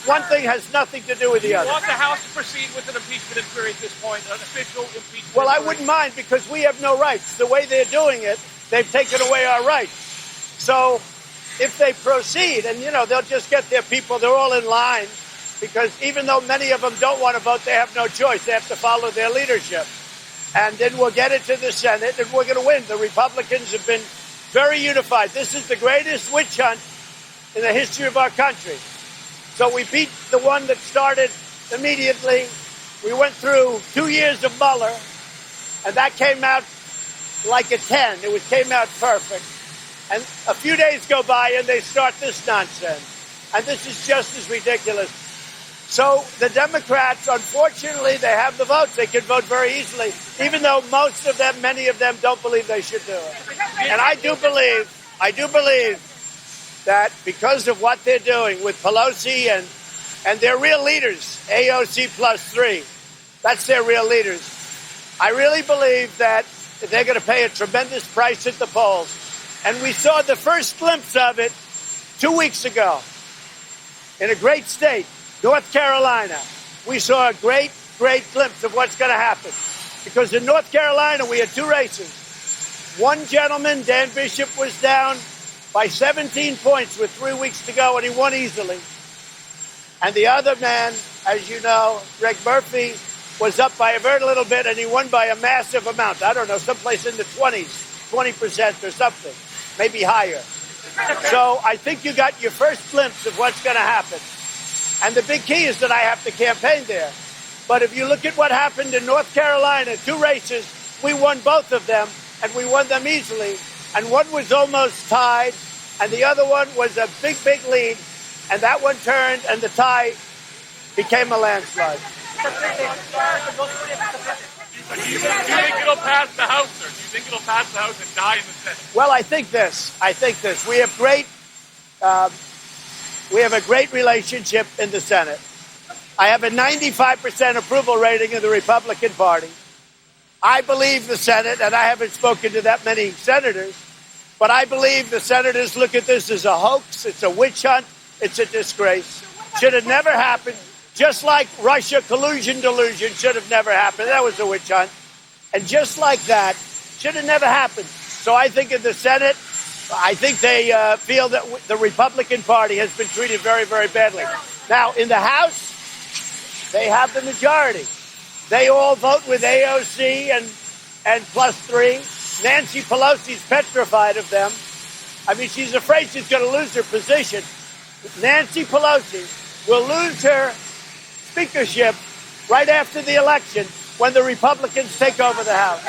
one thing has nothing to do with the other. Do you want the House to proceed with an impeachment inquiry at this point, an official impeachment Well, inquiry? I wouldn't mind because we have no rights. The way they're doing it, they've taken away our rights. So if they proceed, and, they'll just get their people, they're all in line, because even though many of them don't want to vote, they have no choice. They have to follow their leadership. And then we'll get it to the Senate, and we're going to win. The Republicans have been very unified. This is the greatest witch hunt in the history of our country. So we beat the one that started immediately. We went through 2 years of Mueller, and that came out like a 10. It came out perfect. And a few days go by, and they start this nonsense. And this is just as ridiculous. So the Democrats, unfortunately, they have the votes. They can vote very easily, even though many of them don't believe they should do it. And I do believe that because of what they're doing with Pelosi and their real leaders, AOC +3, that's their real leaders. I really believe that they're going to pay a tremendous price at the polls. And we saw the first glimpse of it 2 weeks ago in a great state, North Carolina. We saw a great glimpse of what's going to happen. Because in North Carolina, we had 2 races. One gentleman, Dan Bishop, was down by 17 points with 3 weeks to go, and he won easily. And the other man, as you know, Greg Murphy, was up by a very little bit, and he won by a massive amount. I don't know, someplace in the 20% or something, maybe higher. So I think you got your first glimpse of what's going to happen. And the big key is that I have to campaign there. But if you look at what happened in North Carolina, 2 races, we won both of them, and we won them easily. And one was almost tied, and the other one was a big lead, and that one turned, and the tie became a landslide. Do you think it'll pass the House, or do you think it'll pass the House and die in the Senate? Well, I think this. We have a great relationship in the Senate. I have a 95% approval rating in the Republican Party. I believe the Senate, and I haven't spoken to that many senators, but I believe the senators look at this as a hoax. It's a witch hunt. It's a disgrace. Should have never happened. Just like Russia collusion delusion should have never happened. That was a witch hunt. And just like that, should have never happened. So I think in the Senate, I think they feel that the Republican Party has been treated very, very badly. Now, in the House, they have the majority. They all vote with AOC and +3. Nancy Pelosi's petrified of them. I mean, she's afraid she's going to lose her position. Nancy Pelosi will lose her speakership right after the election when the Republicans take over the House.